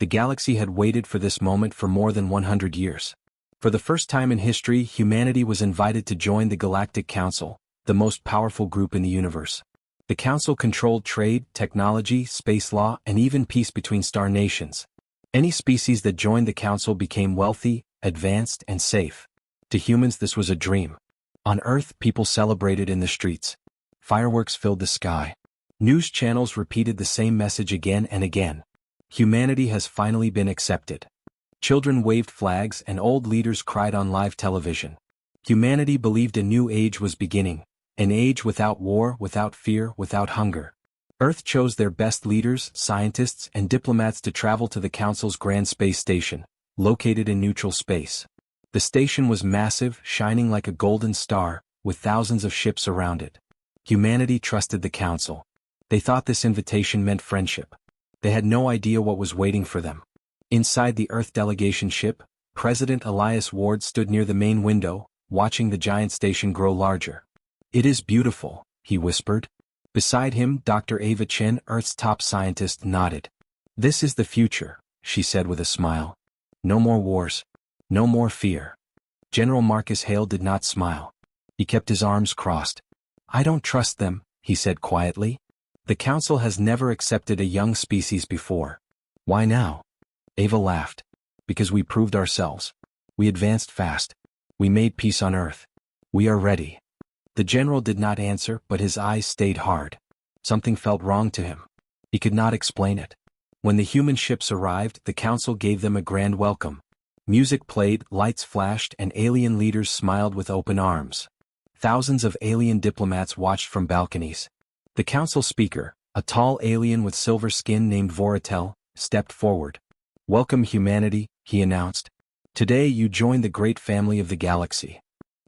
The galaxy had waited for this moment for more than 100 years. For the first time in history, humanity was invited to join the Galactic Council, the most powerful group in the universe. The Council controlled trade, technology, space law, and even peace between star nations. Any species that joined the Council became wealthy, advanced, and safe. To humans, this was a dream. On Earth, people celebrated in the streets. Fireworks filled the sky. News channels repeated the same message again and again. Humanity has finally been accepted. Children waved flags and old leaders cried on live television. Humanity believed a new age was beginning, an age without war, without fear, without hunger. Earth chose their best leaders, scientists, and diplomats to travel to the Council's Grand Space Station, located in neutral space. The station was massive, shining like a golden star, with thousands of ships around it. Humanity trusted the Council. They thought this invitation meant friendship. They had no idea what was waiting for them. Inside the Earth delegation ship, President Elias Ward stood near the main window, watching the giant station grow larger. "It is beautiful," he whispered. Beside him, Dr. Ava Chen, Earth's top scientist, nodded. "This is the future," she said with a smile. "No more wars. No more fear." General Marcus Hale did not smile. He kept his arms crossed. "I don't trust them," he said quietly. "The Council has never accepted a young species before." "Why now?" Ava laughed. "Because we proved ourselves. We advanced fast. We made peace on Earth. We are ready." The general did not answer, but his eyes stayed hard. Something felt wrong to him. He could not explain it. When the human ships arrived, the Council gave them a grand welcome. Music played, lights flashed, and alien leaders smiled with open arms. Thousands of alien diplomats watched from balconies. The Council speaker, a tall alien with silver skin named Voratel, stepped forward. "Welcome, humanity," he announced. "Today you join the great family of the galaxy."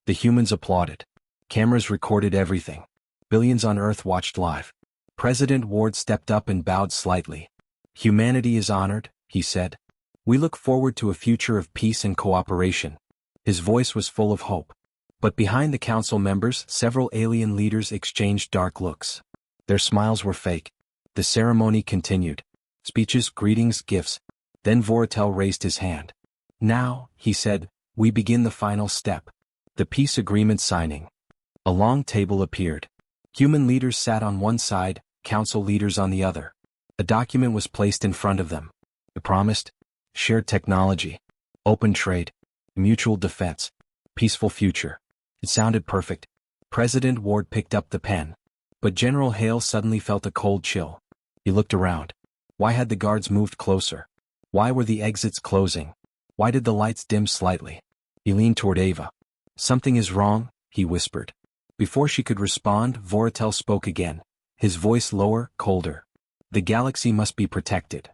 The humans applauded. Cameras recorded everything. Billions on Earth watched live. President Ward stepped up and bowed slightly. "Humanity is honored," he said. "We look forward to a future of peace and cooperation." His voice was full of hope. But behind the Council members, several alien leaders exchanged dark looks. Their smiles were fake. The ceremony continued. Speeches, greetings, gifts. Then Voratel raised his hand. "Now," he said, "we begin the final step. The peace agreement signing." A long table appeared. Human leaders sat on one side, Council leaders on the other. A document was placed in front of them. It promised shared technology, open trade, mutual defense, peaceful future. It sounded perfect. President Ward picked up the pen. But General Hale suddenly felt a cold chill. He looked around. Why had the guards moved closer? Why were the exits closing? Why did the lights dim slightly? He leaned toward Ava. "Something is wrong," he whispered. Before she could respond, Voratel spoke again, his voice lower, colder. "The galaxy must be protected."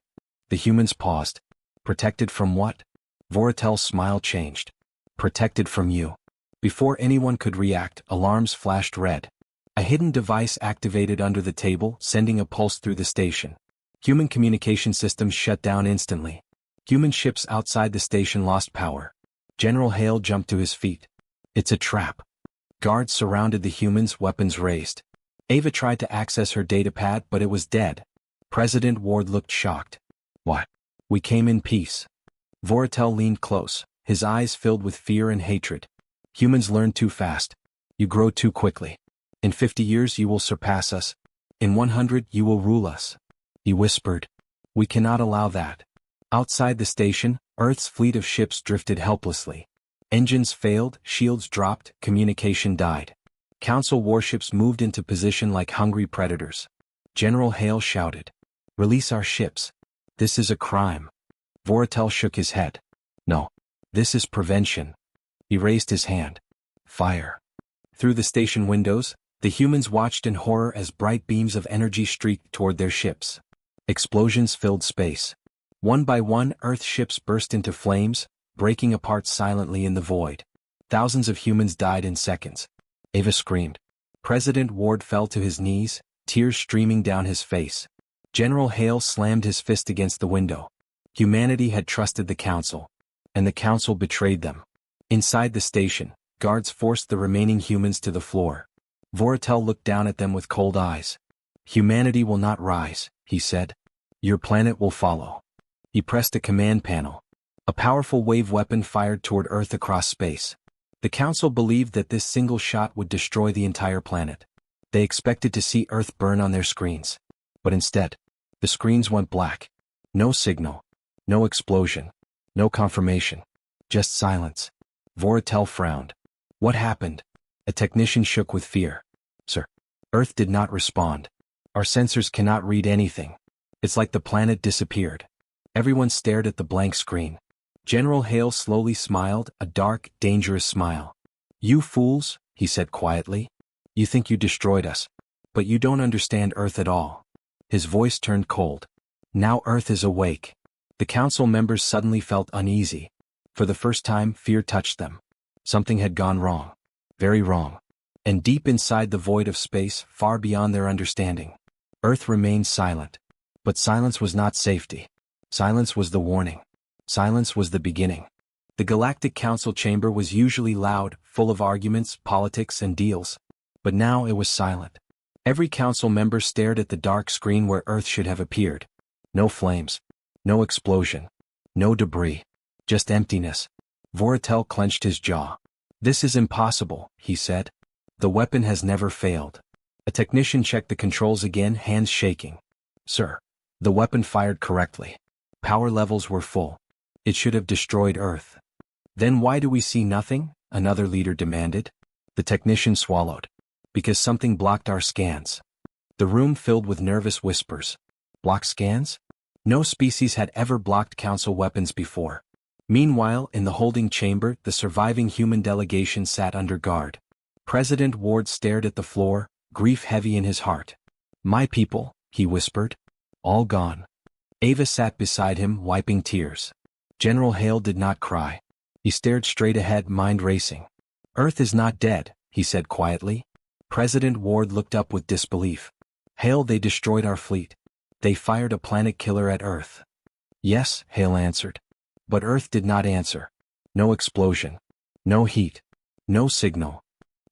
The humans paused. "Protected from what?" Voratel's smile changed. "Protected from you." Before anyone could react, alarms flashed red. A hidden device activated under the table, sending a pulse through the station. Human communication systems shut down instantly. Human ships outside the station lost power. General Hale jumped to his feet. "It's a trap." Guards surrounded the humans, weapons raised. Ava tried to access her datapad, but it was dead. President Ward looked shocked. "What?" "We came in peace." Voratel leaned close, his eyes filled with fear and hatred. "Humans learn too fast. You grow too quickly. In 50 years you will surpass us. In 100 you will rule us." He whispered. "We cannot allow that." Outside the station, Earth's fleet of ships drifted helplessly. Engines failed, shields dropped, communication died. Council warships moved into position like hungry predators. General Hale shouted, "Release our ships. This is a crime." Voratel shook his head. "No. This is prevention." He raised his hand. "Fire." Through the station windows, the humans watched in horror as bright beams of energy streaked toward their ships. Explosions filled space. One by one, Earth ships burst into flames, breaking apart silently in the void. Thousands of humans died in seconds. Ava screamed. President Ward fell to his knees, tears streaming down his face. General Hale slammed his fist against the window. Humanity had trusted the Council, and the Council betrayed them. Inside the station, guards forced the remaining humans to the floor. Voratel looked down at them with cold eyes. "Humanity will not rise," he said. "Your planet will follow." He pressed a command panel. A powerful wave weapon fired toward Earth across space. The Council believed that this single shot would destroy the entire planet. They expected to see Earth burn on their screens. But instead, the screens went black. No signal. No explosion. No confirmation. Just silence. Voratel frowned. What happened? A technician shook with fear. Sir. Earth did not respond. Our sensors cannot read anything. It's like the planet disappeared. Everyone stared at the blank screen. General Hale slowly smiled, a dark, dangerous smile. You fools, he said quietly. You think you destroyed us. But you don't understand Earth at all. His voice turned cold. Now Earth is awake. The Council members suddenly felt uneasy. For the first time, fear touched them. Something had gone wrong. Very wrong. And deep inside the void of space, far beyond their understanding, Earth remained silent. But silence was not safety. Silence was the warning. Silence was the beginning. The Galactic Council chamber was usually loud, full of arguments, politics, and deals. But now it was silent. Every council member stared at the dark screen where Earth should have appeared. No flames. No explosion. No debris. Just emptiness. Voratel clenched his jaw. This is impossible, he said. The weapon has never failed. A technician checked the controls again, hands shaking. Sir. The weapon fired correctly. Power levels were full. It should have destroyed Earth. Then why do we see nothing? Another leader demanded. The technician swallowed. Because something blocked our scans. The room filled with nervous whispers. Block scans? No species had ever blocked council weapons before. Meanwhile, in the holding chamber, the surviving human delegation sat under guard. President Ward stared at the floor, grief heavy in his heart. My people, he whispered. All gone. Ava sat beside him, wiping tears. General Hale did not cry. He stared straight ahead, mind racing. Earth is not dead, he said quietly. President Ward looked up with disbelief. Hale, they destroyed our fleet. They fired a planet killer at Earth. Yes, Hale answered. But Earth did not answer. No explosion. No heat. No signal.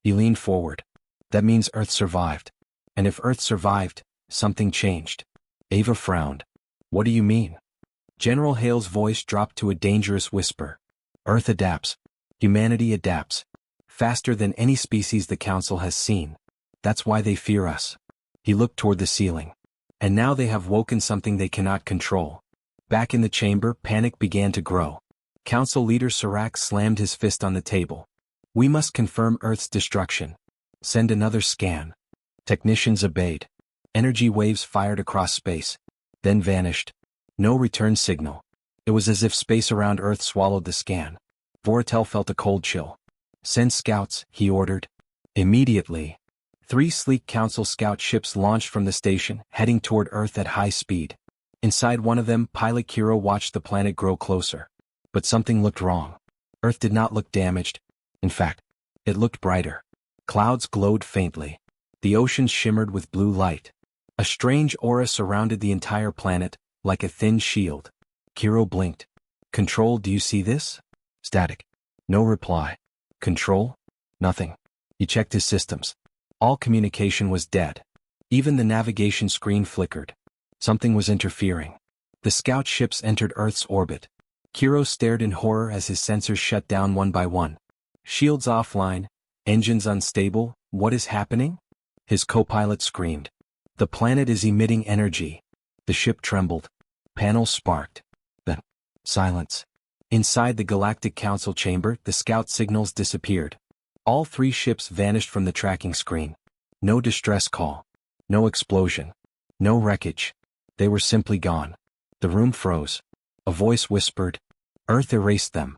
He leaned forward. That means Earth survived. And if Earth survived, something changed. Ava frowned. What do you mean? General Hale's voice dropped to a dangerous whisper. Earth adapts. Humanity adapts. Faster than any species the Council has seen. That's why they fear us. He looked toward the ceiling. And now they have woken something they cannot control. Back in the chamber, panic began to grow. Council leader Serac slammed his fist on the table. We must confirm Earth's destruction. Send another scan. Technicians obeyed. Energy waves fired across space. Then vanished. No return signal. It was as if space around Earth swallowed the scan. Voratel felt a cold chill. Send scouts, he ordered. Immediately. 3 sleek Council scout ships launched from the station, heading toward Earth at high speed. Inside one of them, pilot Kiro watched the planet grow closer. But something looked wrong. Earth did not look damaged. In fact, it looked brighter. Clouds glowed faintly. The oceans shimmered with blue light. A strange aura surrounded the entire planet, like a thin shield. Kiro blinked. Control, do you see this? Static. No reply. Control? Nothing. He checked his systems. All communication was dead. Even the navigation screen flickered. Something was interfering. The scout ships entered Earth's orbit. Kiro stared in horror as his sensors shut down one by one. Shields offline. Engines unstable. What is happening? His co-pilot screamed. The planet is emitting energy. The ship trembled. Panels sparked. Then, silence. Inside the Galactic Council chamber, the scout signals disappeared. All 3 ships vanished from the tracking screen. No distress call. No explosion. No wreckage. They were simply gone. The room froze. A voice whispered. Earth erased them.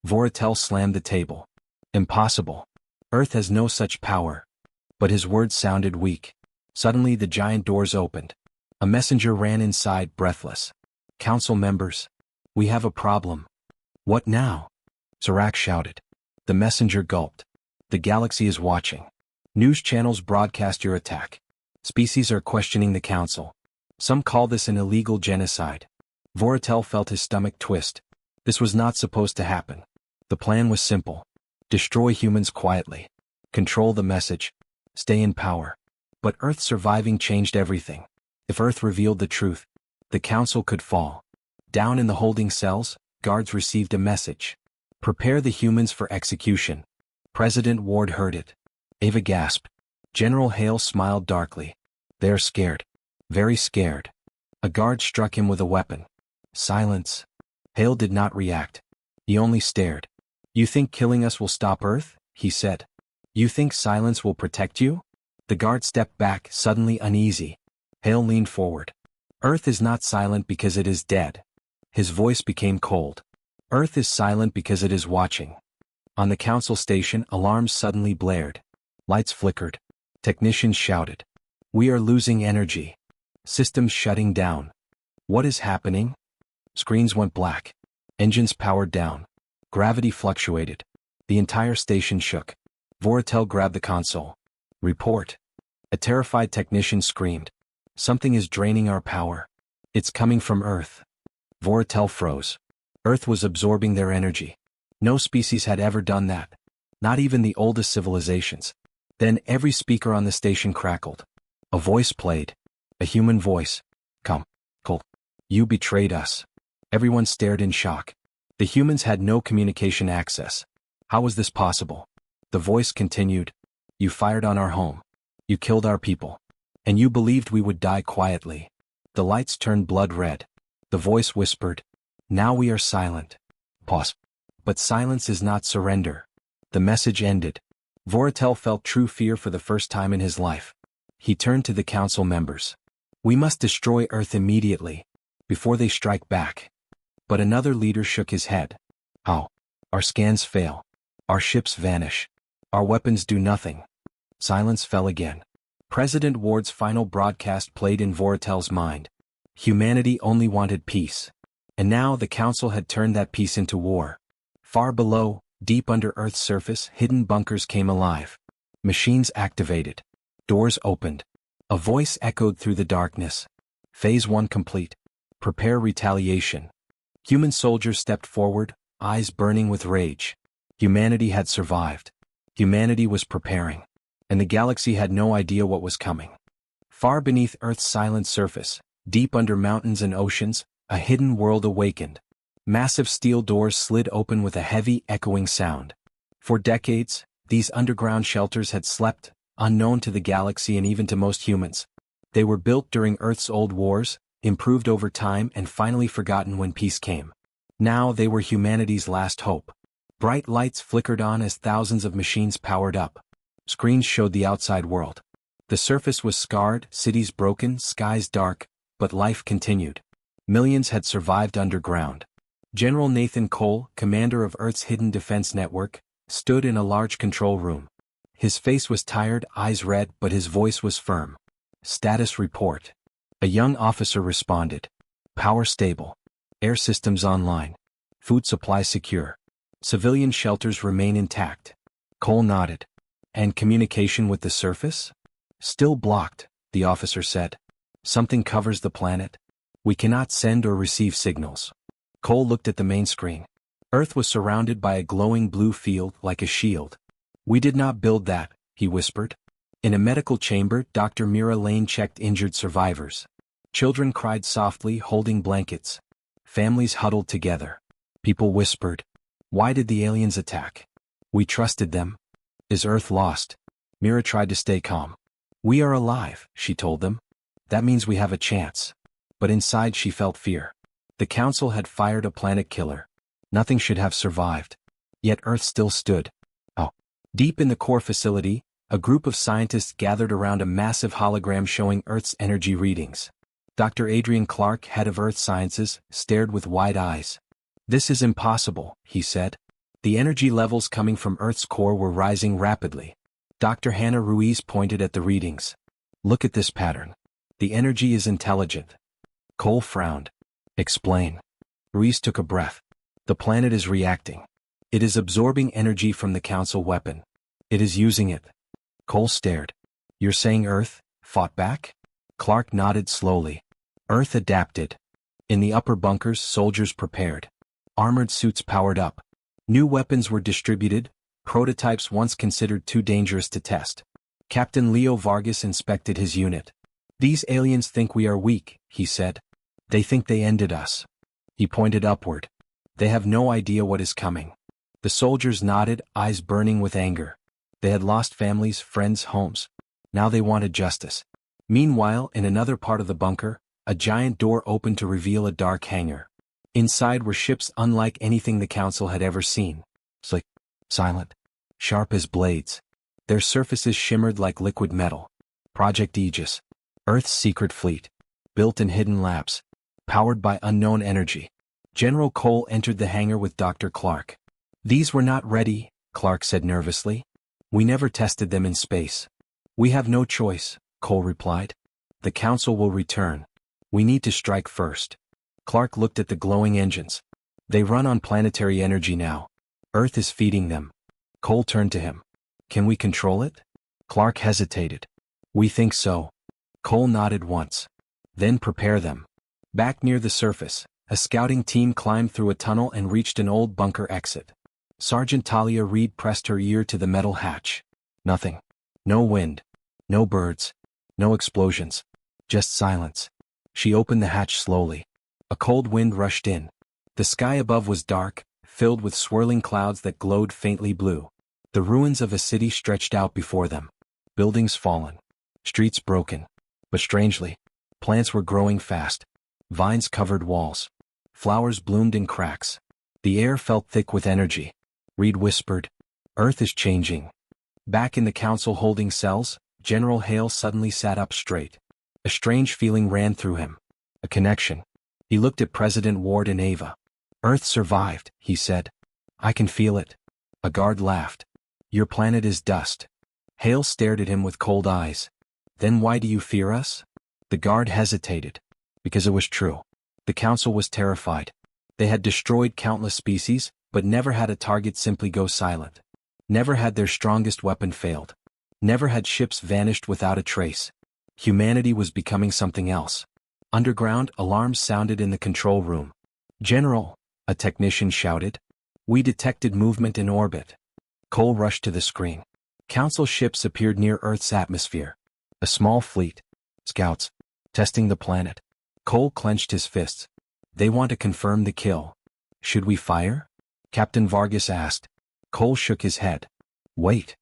Voratel slammed the table. Impossible. Earth has no such power. But his words sounded weak. Suddenly the giant doors opened. A messenger ran inside, breathless. Council members. We have a problem. What now? Serac shouted. The messenger gulped. The galaxy is watching. News channels broadcast your attack. Species are questioning the Council. Some call this an illegal genocide. Voratel felt his stomach twist. This was not supposed to happen. The plan was simple. Destroy humans quietly. Control the message. Stay in power. But Earth surviving changed everything. If Earth revealed the truth, the Council could fall. Down in the holding cells, guards received a message. Prepare the humans for execution. President Ward heard it. Ava gasped. General Hale smiled darkly. They're scared. Very scared. A guard struck him with a weapon. Silence. Hale did not react. He only stared. You think killing us will stop Earth? He said. You think silence will protect you? The guard stepped back, suddenly uneasy. Hale leaned forward. Earth is not silent because it is dead. His voice became cold. Earth is silent because it is watching. On the council station, alarms suddenly blared. Lights flickered. Technicians shouted. We are losing energy. Systems shutting down. What is happening? Screens went black. Engines powered down. Gravity fluctuated. The entire station shook. Voratel grabbed the console. Report. A terrified technician screamed. Something is draining our power. It's coming from Earth. Voratel froze. Earth was absorbing their energy. No species had ever done that. Not even the oldest civilizations. Then every speaker on the station crackled. A voice played. A human voice. Come, Cole. You betrayed us. Everyone stared in shock. The humans had no communication access. How was this possible? The voice continued. You fired on our home. You killed our people. And you believed we would die quietly. The lights turned blood red. The voice whispered. Now we are silent. Pause. But silence is not surrender. The message ended. Voratel felt true fear for the first time in his life. He turned to the council members. We must destroy Earth immediately, before they strike back. But another leader shook his head. How? Our scans fail. Our ships vanish. Our weapons do nothing. Silence fell again. President Ward's final broadcast played in Voratel's mind. Humanity only wanted peace. And now the council had turned that peace into war. Far below, deep under Earth's surface, hidden bunkers came alive. Machines activated. Doors opened. A voice echoed through the darkness. Phase 1 complete. Prepare retaliation. Human soldiers stepped forward, eyes burning with rage. Humanity had survived. Humanity was preparing. And the galaxy had no idea what was coming. Far beneath Earth's silent surface, deep under mountains and oceans, a hidden world awakened. Massive steel doors slid open with a heavy, echoing sound. For decades, these underground shelters had slept, unknown to the galaxy and even to most humans. They were built during Earth's old wars, improved over time and finally forgotten when peace came. Now they were humanity's last hope. Bright lights flickered on as thousands of machines powered up. Screens showed the outside world. The surface was scarred, cities broken, skies dark, but life continued. Millions had survived underground. General Nathan Cole, commander of Earth's hidden defense network, stood in a large control room. His face was tired, eyes red, but his voice was firm. Status report. A young officer responded. Power stable. Air systems online. Food supply secure. Civilian shelters remain intact. Cole nodded. And communication with the surface? Still blocked, the officer said. Something covers the planet. We cannot send or receive signals. Cole looked at the main screen. Earth was surrounded by a glowing blue field like a shield. We did not build that, he whispered. In a medical chamber, Dr. Mira Lane checked injured survivors. Children cried softly, holding blankets. Families huddled together. People whispered. Why did the aliens attack? We trusted them. Is Earth lost? Mira tried to stay calm. We are alive, she told them. That means we have a chance. But inside she felt fear. The council had fired a planet killer. Nothing should have survived. Yet Earth still stood. Oh. Deep in the core facility, a group of scientists gathered around a massive hologram showing Earth's energy readings. Dr. Adrian Clark, head of Earth Sciences, stared with wide eyes. This is impossible, he said. The energy levels coming from Earth's core were rising rapidly. Dr. Hannah Ruiz pointed at the readings. Look at this pattern. The energy is intelligent. Cole frowned. Explain. Ruiz took a breath. The planet is reacting. It is absorbing energy from the council weapon. It is using it. Cole stared. You're saying Earth fought back? Clark nodded slowly. Earth adapted. In the upper bunkers, soldiers prepared. Armored suits powered up. New weapons were distributed, prototypes once considered too dangerous to test. Captain Leo Vargas inspected his unit. These aliens think we are weak, he said. They think they ended us. He pointed upward. They have no idea what is coming. The soldiers nodded, eyes burning with anger. They had lost families, friends, homes. Now they wanted justice. Meanwhile, in another part of the bunker, a giant door opened to reveal a dark hangar. Inside were ships unlike anything the council had ever seen. Slick, silent, sharp as blades. Their surfaces shimmered like liquid metal. Project Aegis, Earth's secret fleet, built in hidden labs, powered by unknown energy. General Cole entered the hangar with Dr. Clark. These were not ready, Clark said nervously. We never tested them in space. We have no choice, Cole replied. The council will return. We need to strike first. Clark looked at the glowing engines. They run on planetary energy now. Earth is feeding them. Cole turned to him. Can we control it? Clark hesitated. We think so. Cole nodded once. Then prepare them. Back near the surface, a scouting team climbed through a tunnel and reached an old bunker exit. Sergeant Talia Reed pressed her ear to the metal hatch. Nothing. No wind. No birds. No explosions. Just silence. She opened the hatch slowly. A cold wind rushed in. The sky above was dark, filled with swirling clouds that glowed faintly blue. The ruins of a city stretched out before them. Buildings fallen. Streets broken. But strangely, plants were growing fast. Vines covered walls. Flowers bloomed in cracks. The air felt thick with energy. Reed whispered, Earth is changing. Back in the council holding cells, General Hale suddenly sat up straight. A strange feeling ran through him. A connection. He looked at President Ward and Ava. Earth survived, he said. I can feel it. A guard laughed. Your planet is dust. Hale stared at him with cold eyes. Then why do you fear us? The guard hesitated. Because it was true. The council was terrified. They had destroyed countless species, but never had a target simply go silent. Never had their strongest weapon failed. Never had ships vanished without a trace. Humanity was becoming something else. Underground, alarms sounded in the control room. General, a technician shouted. We detected movement in orbit. Cole rushed to the screen. Council ships appeared near Earth's atmosphere. A small fleet. Scouts. Testing the planet. Cole clenched his fists. They want to confirm the kill. Should we fire? Captain Vargas asked. Cole shook his head. Wait.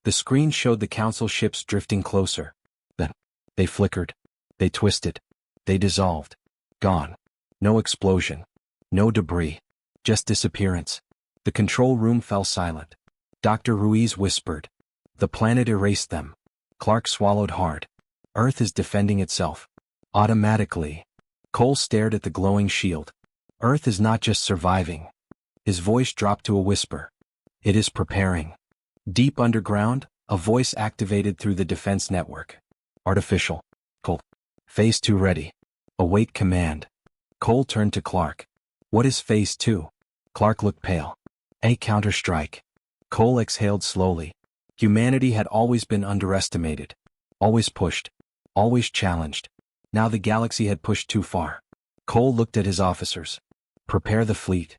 The screen showed the council ships drifting closer. Then, they flickered. They twisted. They dissolved. Gone. No explosion. No debris. Just disappearance. The control room fell silent. Dr. Ruiz whispered. The planet erased them. Clark swallowed hard. Earth is defending itself. Automatically. Cole stared at the glowing shield. Earth is not just surviving. His voice dropped to a whisper. It is preparing. Deep underground, a voice activated through the defense network. Artificial. Cole. Phase 2 ready. Await command. Cole turned to Clark. What is Phase 2? Clark looked pale. A counterstrike. Cole exhaled slowly. Humanity had always been underestimated. Always pushed. Always challenged. Now the galaxy had pushed too far. Cole looked at his officers. Prepare the fleet.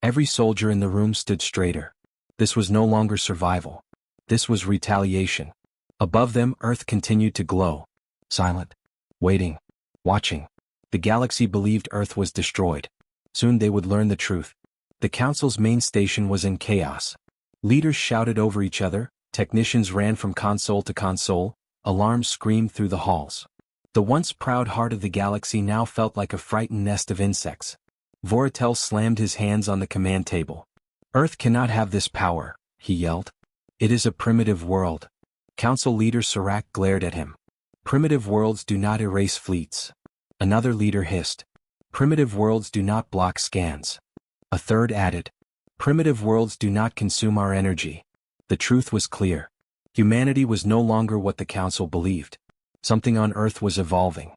Every soldier in the room stood straighter. This was no longer survival. This was retaliation. Above them, Earth continued to glow. Silent. Waiting. Watching. The galaxy believed Earth was destroyed. Soon they would learn the truth. The council's main station was in chaos. Leaders shouted over each other, technicians ran from console to console, alarms screamed through the halls. The once proud heart of the galaxy now felt like a frightened nest of insects. Voratel slammed his hands on the command table. Earth cannot have this power, he yelled. It is a primitive world. Council leader Serac glared at him. Primitive worlds do not erase fleets. Another leader hissed. Primitive worlds do not block scans. A third added. Primitive worlds do not consume our energy. The truth was clear. Humanity was no longer what the council believed. Something on Earth was evolving.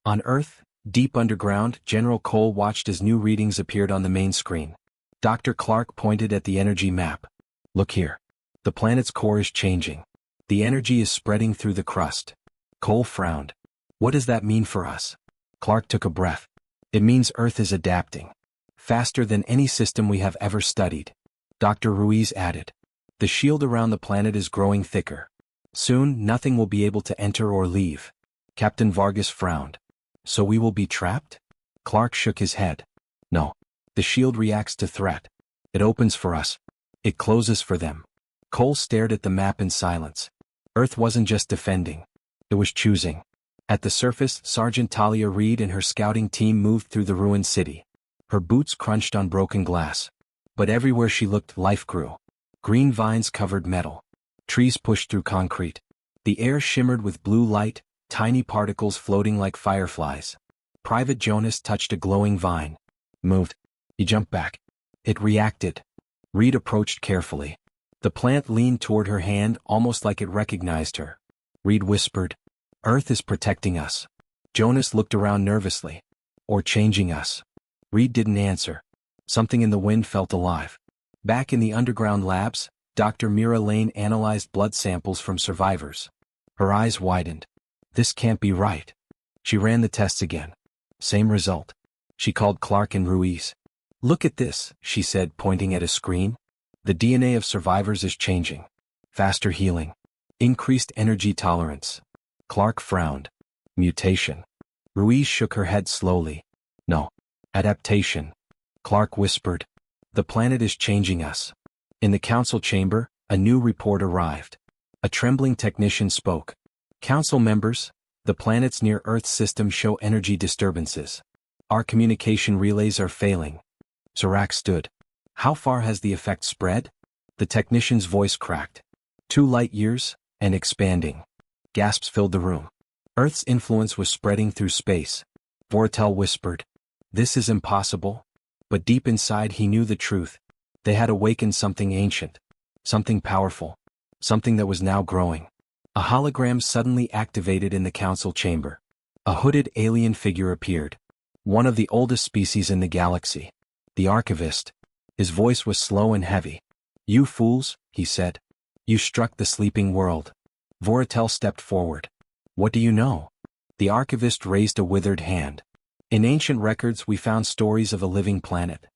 On Earth, deep underground, General Cole watched as new readings appeared on the main screen. Dr. Clark pointed at the energy map. Look here. The planet's core is changing. The energy is spreading through the crust. Cole frowned. What does that mean for us? Clark took a breath. It means Earth is adapting. Faster than any system we have ever studied. Dr. Ruiz added. The shield around the planet is growing thicker. Soon, nothing will be able to enter or leave. Captain Vargas frowned. So we will be trapped? Clark shook his head. No. The shield reacts to threat. It opens for us. It closes for them. Cole stared at the map in silence. Earth wasn't just defending. It was choosing. At the surface, Sergeant Talia Reed and her scouting team moved through the ruined city. Her boots crunched on broken glass. But everywhere she looked, life grew. Green vines covered metal. Trees pushed through concrete. The air shimmered with blue light, tiny particles floating like fireflies. Private Jonas touched a glowing vine. Moved. He jumped back. It reacted. Reed approached carefully. The plant leaned toward her hand almost like it recognized her. Reed whispered, "Earth is protecting us." Jonas looked around nervously. "Or changing us." Reed didn't answer. Something in the wind felt alive. Back in the underground labs, Dr. Mira Lane analyzed blood samples from survivors. Her eyes widened. This can't be right. She ran the tests again. Same result. She called Clark and Ruiz. "Look at this," she said, pointing at a screen. "The DNA of survivors is changing. Faster healing. Increased energy tolerance." Clark frowned. Mutation. Ruiz shook her head slowly. "No. Adaptation." Clark whispered, "The planet is changing us." In the council chamber, a new report arrived. A trembling technician spoke. "Council members, the planet's near-Earth system show energy disturbances. Our communication relays are failing." Serac stood. "How far has the effect spread?" The technician's voice cracked. 2 light years, and expanding." Gasps filled the room. Earth's influence was spreading through space. Voratel whispered, "This is impossible." But deep inside he knew the truth. They had awakened something ancient. Something powerful. Something that was now growing. A hologram suddenly activated in the council chamber. A hooded alien figure appeared. One of the oldest species in the galaxy. The archivist. His voice was slow and heavy. "You fools," he said. "You struck the sleeping world." Voratel stepped forward. "What do you know?" The archivist raised a withered hand. "In ancient records we found stories of a living planet.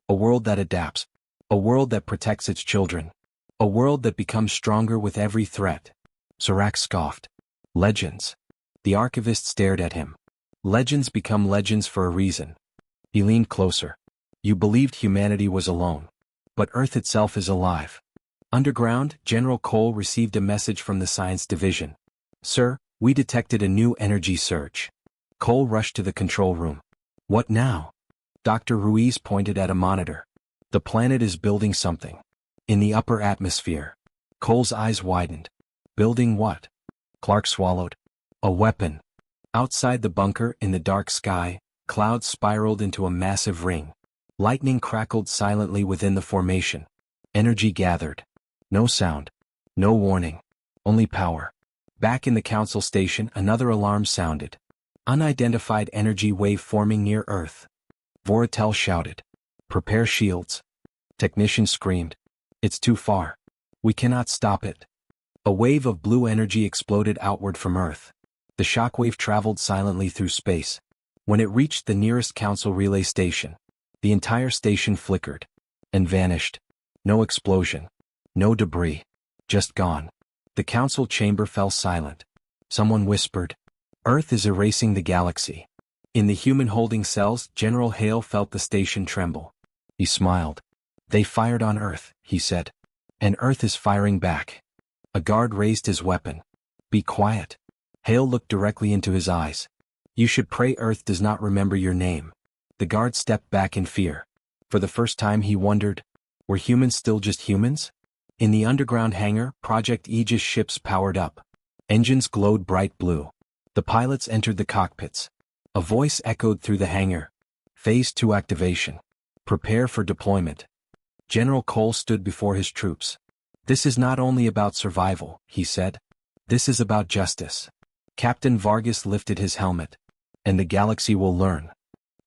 A world that adapts. A world that protects its children. A world that becomes stronger with every threat." Serac scoffed. "Legends." The archivist stared at him. "Legends become legends for a reason." He leaned closer. "You believed humanity was alone. But Earth itself is alive." Underground, General Cole received a message from the Science Division. "Sir, we detected a new energy surge." Cole rushed to the control room. "What now?" Dr. Ruiz pointed at a monitor. "The planet is building something. In the upper atmosphere." Cole's eyes widened. "Building what?" Clark swallowed. "A weapon." Outside the bunker, in the dark sky, clouds spiraled into a massive ring. Lightning crackled silently within the formation. Energy gathered. No sound. No warning. Only power. Back in the council station, another alarm sounded. Unidentified energy wave forming near Earth. Voratel shouted, "Prepare shields." Technician screamed, "It's too far. We cannot stop it." A wave of blue energy exploded outward from Earth. The shockwave traveled silently through space. When it reached the nearest council relay station, the entire station flickered and vanished. No explosion. No debris. Just gone. The council chamber fell silent. Someone whispered, "Earth is erasing the galaxy." In the human holding cells, General Hale felt the station tremble. He smiled. "They fired on Earth," he said. "And Earth is firing back." A guard raised his weapon. "Be quiet." Hale looked directly into his eyes. "You should pray Earth does not remember your name." The guard stepped back in fear. For the first time he wondered, were humans still just humans? In the underground hangar, Project Aegis ships powered up. Engines glowed bright blue. The pilots entered the cockpits. A voice echoed through the hangar. "Phase 2 activation. Prepare for deployment." General Cole stood before his troops. "This is not only about survival," he said. "This is about justice." Captain Vargas lifted his helmet. "And the galaxy will learn."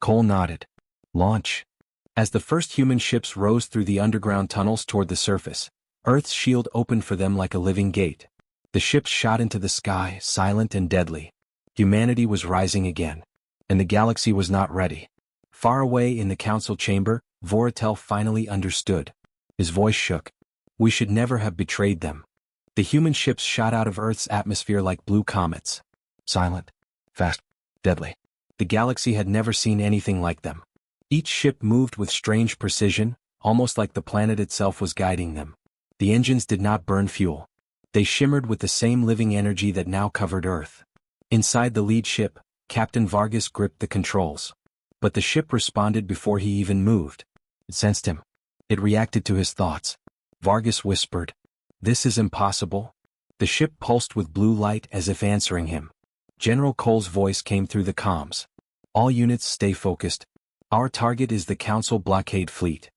Cole nodded. "Launch." As the first human ships rose through the underground tunnels toward the surface, Earth's shield opened for them like a living gate. The ships shot into the sky, silent and deadly. Humanity was rising again. And the galaxy was not ready. Far away in the council chamber, Voratel finally understood. His voice shook. "We should never have betrayed them." The human ships shot out of Earth's atmosphere like blue comets. Silent, fast, deadly. The galaxy had never seen anything like them. Each ship moved with strange precision, almost like the planet itself was guiding them. The engines did not burn fuel. They shimmered with the same living energy that now covered Earth. Inside the lead ship, Captain Vargas gripped the controls. But the ship responded before he even moved. It sensed him. It reacted to his thoughts. Vargas whispered, "This is impossible." The ship pulsed with blue light as if answering him. General Cole's voice came through the comms. "All units stay focused. Our target is the Council blockade fleet."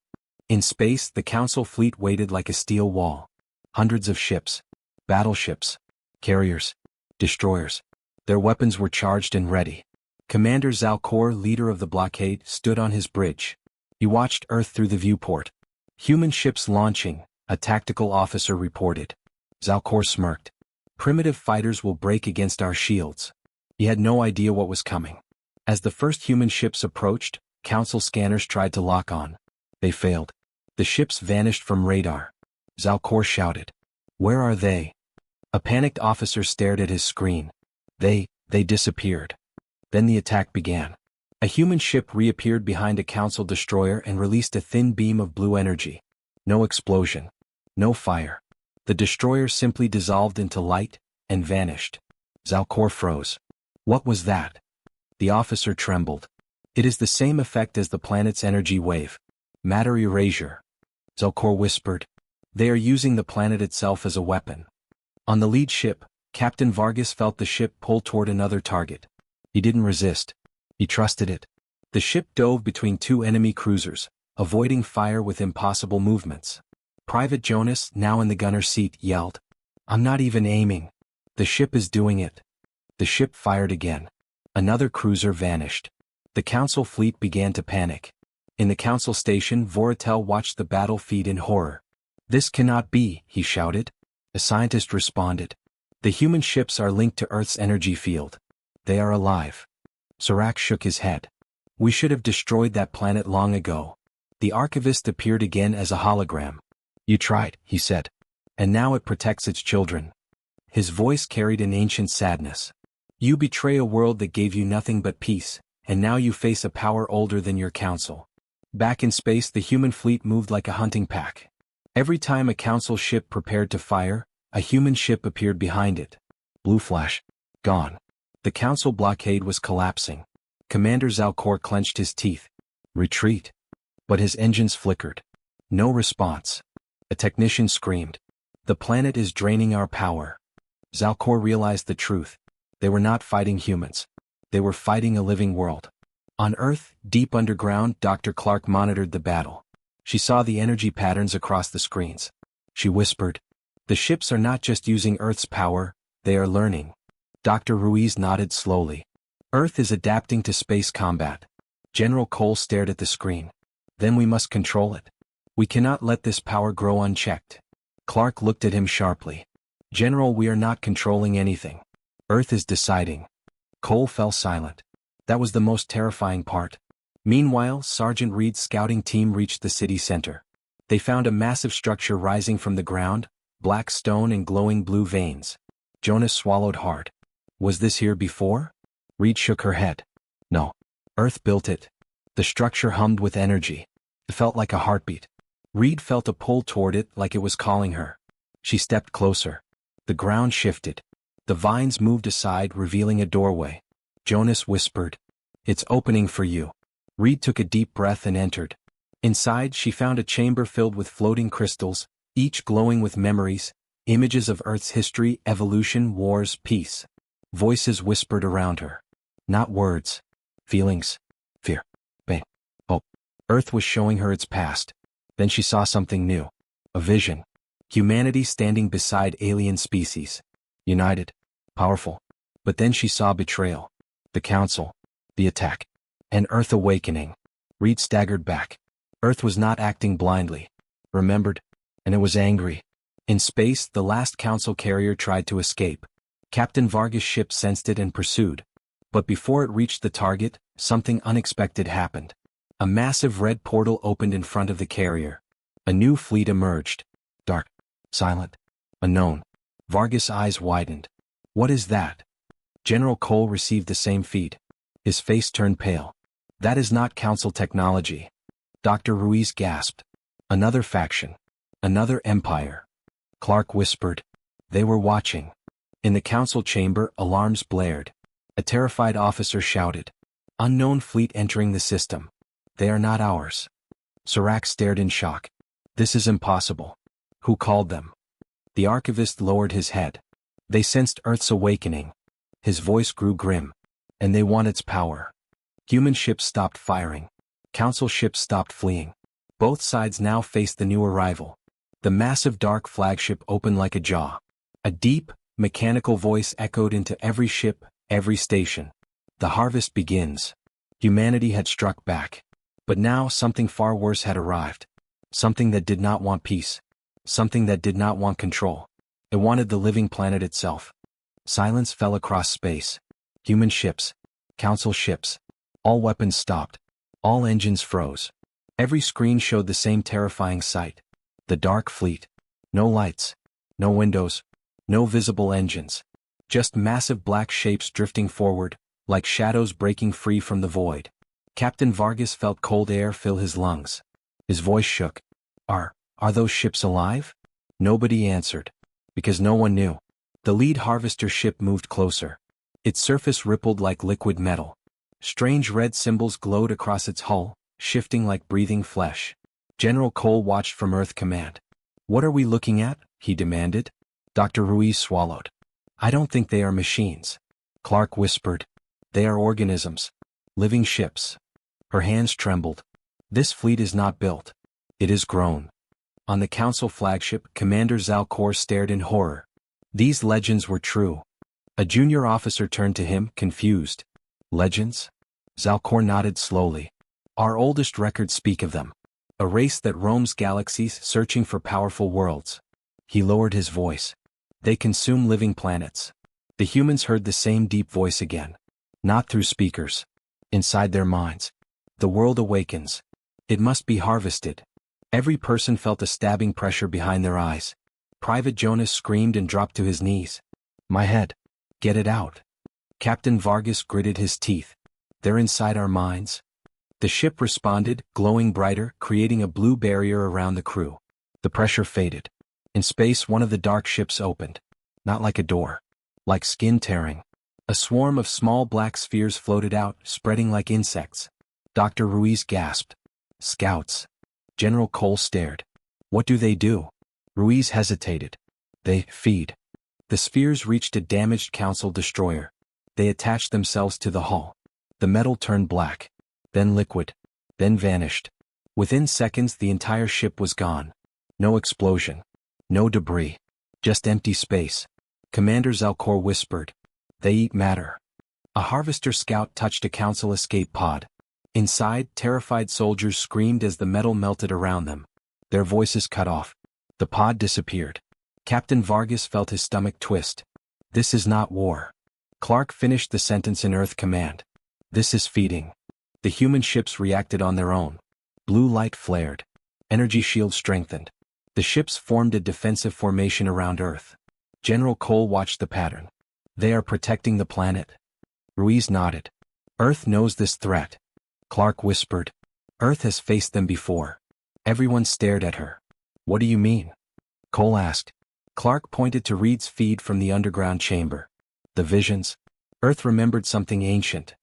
In space, the Council fleet waited like a steel wall. Hundreds of ships, battleships, carriers, destroyers. Their weapons were charged and ready. Commander Zalcor, leader of the blockade, stood on his bridge. He watched Earth through the viewport. "Human ships launching," a tactical officer reported. Zalcor smirked. "Primitive fighters will break against our shields." He had no idea what was coming. As the first human ships approached, Council scanners tried to lock on. They failed. The ships vanished from radar. Zalcor shouted, "Where are they?" A panicked officer stared at his screen. They disappeared. Then the attack began. A human ship reappeared behind a Council destroyer and released a thin beam of blue energy. No explosion. No fire. The destroyer simply dissolved into light and vanished. Zalcor froze. What was that? The officer trembled. It is the same effect as the planet's energy wave. Matter erasure. Zalcor whispered. They are using the planet itself as a weapon. On the lead ship, Captain Vargas felt the ship pull toward another target. He didn't resist. He trusted it. The ship dove between two enemy cruisers, avoiding fire with impossible movements. Private Jonas, now in the gunner's seat, yelled, "I'm not even aiming. The ship is doing it." The ship fired again. Another cruiser vanished. The Council fleet began to panic. In the Council station, Voratel watched the battle feed in horror. "This cannot be," he shouted. A scientist responded. "The human ships are linked to Earth's energy field. They are alive." Serac shook his head. "We should have destroyed that planet long ago." The archivist appeared again as a hologram. "You tried," he said. "And now it protects its children." His voice carried an ancient sadness. "You betray a world that gave you nothing but peace, and now you face a power older than your Council." Back in space, the human fleet moved like a hunting pack. Every time a Council ship prepared to fire, a human ship appeared behind it. Blue flash. Gone. The Council blockade was collapsing. Commander Zalcor clenched his teeth. Retreat. But his engines flickered. No response. A technician screamed. "The planet is draining our power." Zalcor realized the truth. They were not fighting humans. They were fighting a living world. On Earth, deep underground, Dr. Clark monitored the battle. She saw the energy patterns across the screens. She whispered, "The ships are not just using Earth's power, they are learning." Dr. Ruiz nodded slowly. "Earth is adapting to space combat." General Cole stared at the screen. "Then we must control it. We cannot let this power grow unchecked." Clark looked at him sharply. "General, we are not controlling anything. Earth is deciding." Cole fell silent. That was the most terrifying part. Meanwhile, Sergeant Reed's scouting team reached the city center. They found a massive structure rising from the ground, black stone and glowing blue veins. Jonas swallowed hard. "Was this here before?" Reed shook her head. "No. Earth built it." The structure hummed with energy. It felt like a heartbeat. Reed felt a pull toward it, like it was calling her. She stepped closer. The ground shifted. The vines moved aside, revealing a doorway. Jonas whispered, "It's opening for you." Reed took a deep breath and entered. Inside, she found a chamber filled with floating crystals, each glowing with memories, images of Earth's history, evolution, wars, peace. Voices whispered around her. Not words. Feelings. Fear. Pain. Hope. Earth was showing her its past. Then she saw something new. A vision. Humanity standing beside alien species. United. Powerful. But then she saw betrayal. The Council. The attack. And Earth awakening. Reed staggered back. Earth was not acting blindly. Remembered. And it was angry. In space, the last Council carrier tried to escape. Captain Vargas' ship sensed it and pursued. But before it reached the target, something unexpected happened. A massive red portal opened in front of the carrier. A new fleet emerged. Dark. Silent. Unknown. Vargas' eyes widened. "What is that?" General Cole received the same feed. His face turned pale. That is not Council technology. Dr. Ruiz gasped. Another faction. Another empire. Clark whispered. They were watching. In the Council chamber, alarms blared. A terrified officer shouted. Unknown fleet entering the system. They are not ours. Serac stared in shock. This is impossible. Who called them? The archivist lowered his head. They sensed Earth's awakening. His voice grew grim. And they want its power. Human ships stopped firing. Council ships stopped fleeing. Both sides now faced the new arrival. The massive dark flagship opened like a jaw. A deep, mechanical voice echoed into every ship, every station. The harvest begins. Humanity had struck back. But now something far worse had arrived. Something that did not want peace. Something that did not want control. It wanted the living planet itself. Silence fell across space. Human ships. Council ships. All weapons stopped. All engines froze. Every screen showed the same terrifying sight. The dark fleet. No lights. No windows. No visible engines. Just massive black shapes drifting forward, like shadows breaking free from the void. Captain Vargas felt cold air fill his lungs. His voice shook. Are those ships alive? Nobody answered. Because no one knew. The lead harvester ship moved closer. Its surface rippled like liquid metal. Strange red symbols glowed across its hull, shifting like breathing flesh. General Cole watched from Earth Command. What are we looking at? He demanded. Dr. Ruiz swallowed. I don't think they are machines. Clark whispered. They are organisms. Living ships. Her hands trembled. This fleet is not built. It is grown. On the Council flagship, Commander Zalcor stared in horror. These legends were true. A junior officer turned to him, confused. Legends? Zalcor nodded slowly. Our oldest records speak of them. A race that roams galaxies searching for powerful worlds. He lowered his voice. They consume living planets. The humans heard the same deep voice again. Not through speakers. Inside their minds. The world awakens. It must be harvested. Every person felt a stabbing pressure behind their eyes. Private Jonas screamed and dropped to his knees. My head. Get it out. Captain Vargas gritted his teeth. They're inside our minds. The ship responded, glowing brighter, creating a blue barrier around the crew. The pressure faded. In space, one of the dark ships opened. Not like a door. Like skin tearing. A swarm of small black spheres floated out, spreading like insects. Dr. Ruiz gasped. Scouts. General Cole stared. What do they do? Ruiz hesitated. They feed. The spheres reached a damaged Council destroyer. They attached themselves to the hull. The metal turned black. Then liquid. Then vanished. Within seconds the entire ship was gone. No explosion. No debris. Just empty space. Commander Zalcor whispered. They eat matter. A harvester scout touched a Council escape pod. Inside, terrified soldiers screamed as the metal melted around them. Their voices cut off. The pod disappeared. Captain Vargas felt his stomach twist. This is not war. Clark finished the sentence in Earth Command. This is feeding. The human ships reacted on their own. Blue light flared. Energy shields strengthened. The ships formed a defensive formation around Earth. General Cole watched the pattern. They are protecting the planet. Ruiz nodded. Earth knows this threat. Clark whispered. Earth has faced them before. Everyone stared at her. What do you mean? Cole asked. Clark pointed to Reed's feed from the underground chamber. The visions. Earth remembered something ancient.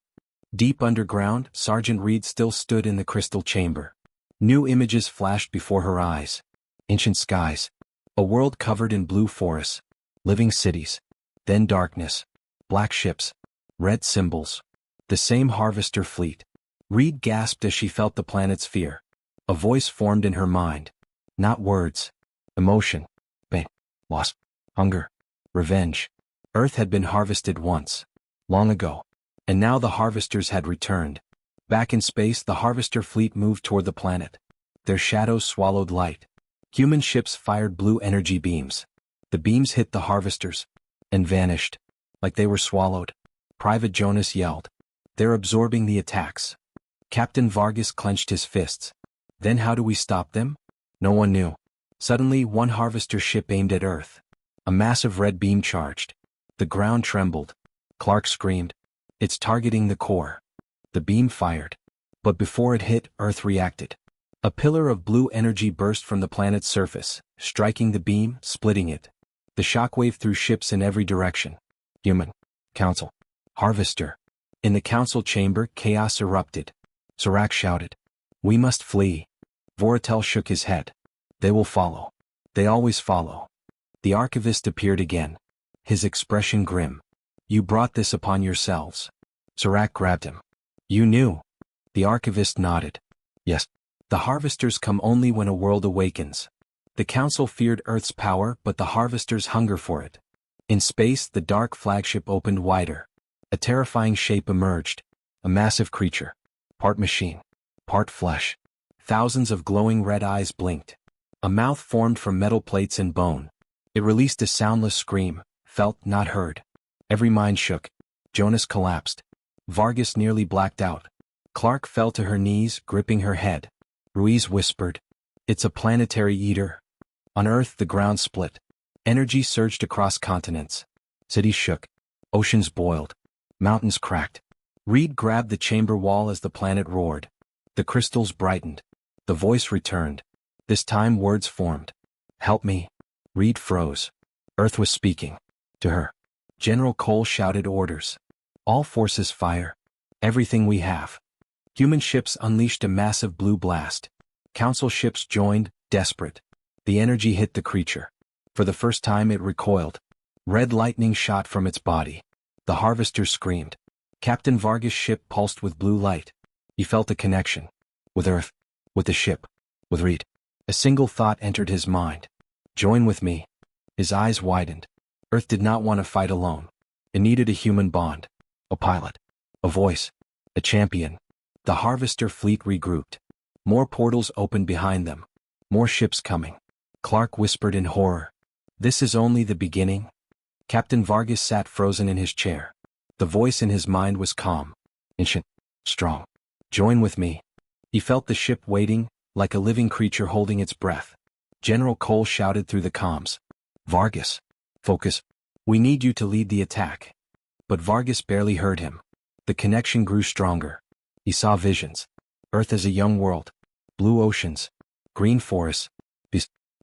Deep underground, Sergeant Reed still stood in the crystal chamber. New images flashed before her eyes. Ancient skies. A world covered in blue forests. Living cities. Then darkness. Black ships. Red symbols. The same harvester fleet. Reed gasped as she felt the planet's fear. A voice formed in her mind. Not words. Emotion. Pain. Loss. Hunger. Revenge. Earth had been harvested once. Long ago. And now the harvesters had returned. Back in space, the harvester fleet moved toward the planet. Their shadows swallowed light. Human ships fired blue energy beams. The beams hit the harvesters. And vanished. Like they were swallowed. Private Jonas yelled. They're absorbing the attacks. Captain Vargas clenched his fists. Then how do we stop them? No one knew. Suddenly, one harvester ship aimed at Earth. A massive red beam charged. The ground trembled. Clark screamed. It's targeting the core. The beam fired. But before it hit, Earth reacted. A pillar of blue energy burst from the planet's surface, striking the beam, splitting it. The shockwave threw ships in every direction. Human. Council. Harvester. In the council chamber, chaos erupted. Serac shouted, "We must flee." Voratel shook his head. "They will follow. They always follow." The archivist appeared again. His expression grim. "You brought this upon yourselves." Serac grabbed him. "You knew." The archivist nodded. "Yes. The harvesters come only when a world awakens." The council feared Earth's power, but the harvesters hunger for it. In space, the dark flagship opened wider. A terrifying shape emerged. A massive creature. Part machine. Part flesh. Thousands of glowing red eyes blinked. A mouth formed from metal plates and bone. It released a soundless scream, felt, not heard. Every mind shook. Jonas collapsed. Vargas nearly blacked out. Clark fell to her knees, gripping her head. Ruiz whispered, "It's a planetary eater." On Earth, the ground split. Energy surged across continents. Cities shook. Oceans boiled. Mountains cracked. Reed grabbed the chamber wall as the planet roared. The crystals brightened. The voice returned. This time words formed. "Help me." Reed froze. Earth was speaking. To her. General Cole shouted orders. "All forces fire. Everything we have." Human ships unleashed a massive blue blast. Council ships joined, desperate. The energy hit the creature. For the first time it recoiled. Red lightning shot from its body. The harvesters screamed. Captain Vargas' ship pulsed with blue light. He felt a connection. With Earth. With the ship. With Reed. A single thought entered his mind. "Join with me." His eyes widened. Earth did not want to fight alone. It needed a human bond. A pilot. A voice. A champion. The harvester fleet regrouped. More portals opened behind them. More ships coming. Clark whispered in horror. "This is only the beginning." Captain Vargas sat frozen in his chair. The voice in his mind was calm. Ancient. Strong. "Join with me." He felt the ship waiting, like a living creature holding its breath. General Cole shouted through the comms. "Vargas. Focus. We need you to lead the attack." But Vargas barely heard him. The connection grew stronger. He saw visions. Earth as a young world. Blue oceans. Green forests.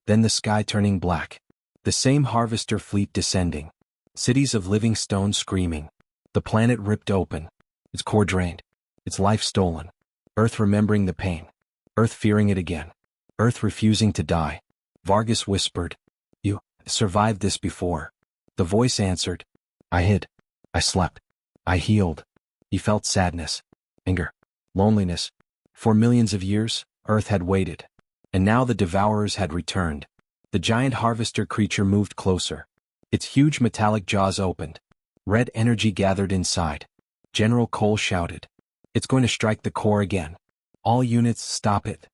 Then the sky turning black. The same harvester fleet descending. Cities of living stone screaming. The planet ripped open. Its core drained. Its life stolen. Earth remembering the pain. Earth fearing it again. Earth refusing to die. Vargas whispered, "You survived this before." The voice answered, "I hid. I slept. I healed." He felt sadness. Anger. Loneliness. For millions of years, Earth had waited. And now the devourers had returned. The giant harvester creature moved closer. Its huge metallic jaws opened. Red energy gathered inside. General Cole shouted, "It's going to strike the core again. All units, stop it."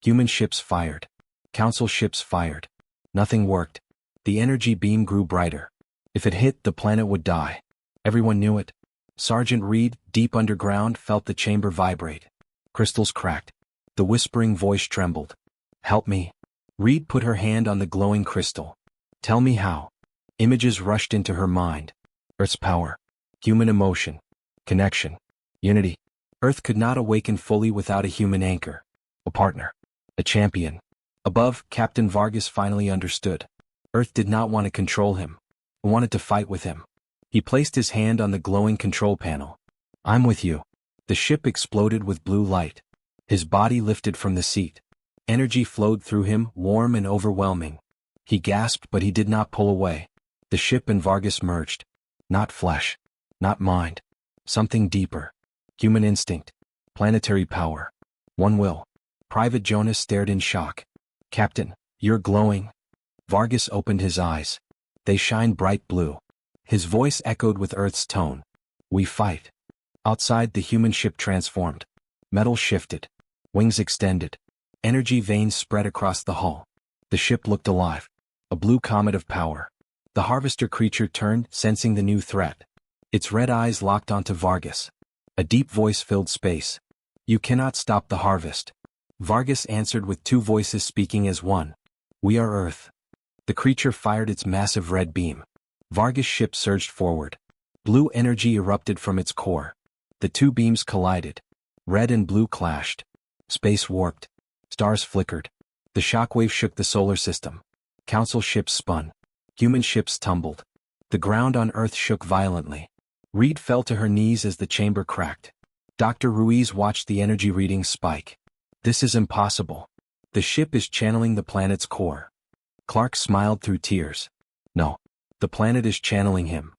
Human ships fired. Council ships fired. Nothing worked. The energy beam grew brighter. If it hit, the planet would die. Everyone knew it. Sergeant Reed, deep underground, felt the chamber vibrate. Crystals cracked. The whispering voice trembled. "Help me." Reed put her hand on the glowing crystal. "Tell me how." Images rushed into her mind. Earth's power. Human emotion. Connection. Unity. Earth could not awaken fully without a human anchor. A partner. A champion. Above, Captain Vargas finally understood. Earth did not want to control him. It wanted to fight with him. He placed his hand on the glowing control panel. "I'm with you." The ship exploded with blue light. His body lifted from the seat. Energy flowed through him, warm and overwhelming. He gasped, but he did not pull away. The ship and Vargas merged. Not flesh. Not mind. Something deeper. Human instinct. Planetary power. One will. Private Jonas stared in shock. "Captain, you're glowing." Vargas opened his eyes. They shine bright blue. His voice echoed with Earth's tone. "We fight." Outside, the human ship transformed. Metal shifted. Wings extended. Energy veins spread across the hull. The ship looked alive. A blue comet of power. The harvester creature turned, sensing the new threat. Its red eyes locked onto Vargas. A deep voice filled space. "You cannot stop the harvest." Vargas answered with two voices speaking as one. "We are Earth." The creature fired its massive red beam. Vargas' ship surged forward. Blue energy erupted from its core. The two beams collided. Red and blue clashed. Space warped. Stars flickered. The shockwave shook the solar system. Council ships spun. Human ships tumbled. The ground on Earth shook violently. Reed fell to her knees as the chamber cracked. Dr. Ruiz watched the energy readings spike. This is impossible. The ship is channeling the planet's core. Clark smiled through tears. No. The planet is channeling him.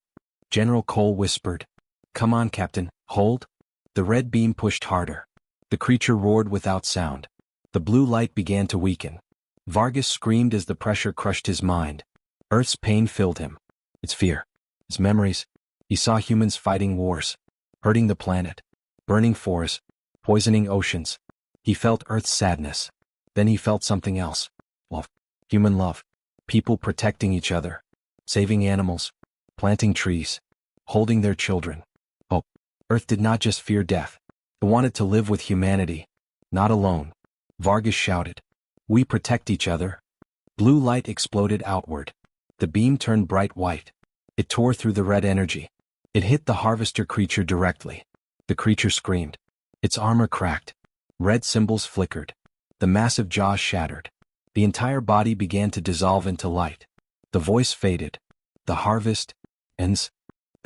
General Cole whispered. Come on, Captain, hold. The red beam pushed harder. The creature roared without sound. The blue light began to weaken. Vargas screamed as the pressure crushed his mind. Earth's pain filled him. Its fear. Its memories. He saw humans fighting wars. Hurting the planet. Burning forests. Poisoning oceans. He felt Earth's sadness. Then he felt something else. Love. Human love. People protecting each other. Saving animals. Planting trees. Holding their children. Hope. Earth did not just fear death. It wanted to live with humanity. Not alone. Vargas shouted. We protect each other. Blue light exploded outward. The beam turned bright white. It tore through the red energy. It hit the harvester creature directly. The creature screamed. Its armor cracked. Red symbols flickered. The massive jaws shattered. The entire body began to dissolve into light. The voice faded. The harvest ends.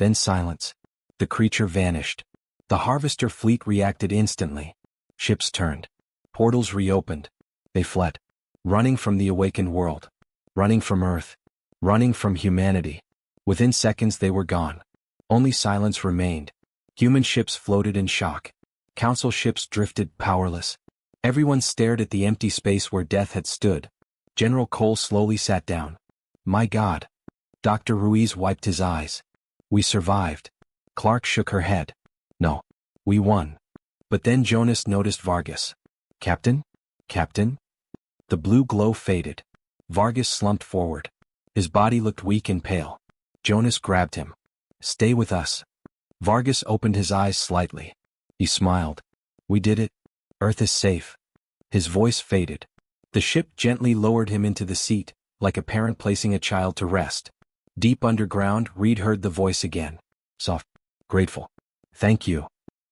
Then silence. The creature vanished. The harvester fleet reacted instantly. Ships turned. Portals reopened. They fled. Running from the awakened world. Running from Earth. Running from humanity. Within seconds they were gone. Only silence remained. Human ships floated in shock. Council ships drifted powerless. Everyone stared at the empty space where death had stood. General Cole slowly sat down. My God. Dr. Ruiz wiped his eyes. We survived. Clark shook her head. No. We won. But then Jonas noticed Vargas. Captain? Captain? The blue glow faded. Vargas slumped forward. His body looked weak and pale. Jonas grabbed him. Stay with us. Vargas opened his eyes slightly. He smiled. We did it. Earth is safe. His voice faded. The ship gently lowered him into the seat, like a parent placing a child to rest. Deep underground, Reed heard the voice again. Soft. Grateful. Thank you.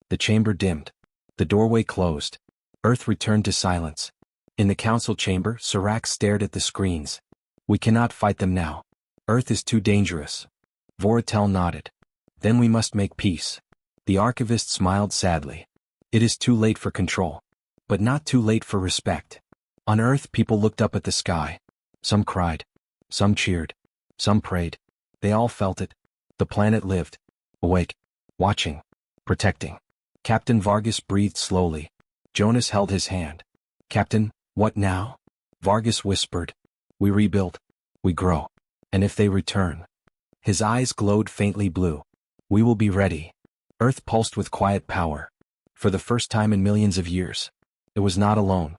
The chamber dimmed. The doorway closed. Earth returned to silence. In the council chamber, Serac stared at the screens. We cannot fight them now. Earth is too dangerous. Voratel nodded. Then we must make peace. The archivist smiled sadly. It is too late for control. But not too late for respect. On Earth, people looked up at the sky. Some cried. Some cheered. Some prayed. They all felt it. The planet lived. Awake. Watching. Protecting. Captain Vargas breathed slowly. Jonas held his hand. Captain, what now? Vargas whispered. We rebuild. We grow. And if they return. His eyes glowed faintly blue. We will be ready. Earth pulsed with quiet power. For the first time in millions of years. It was not alone.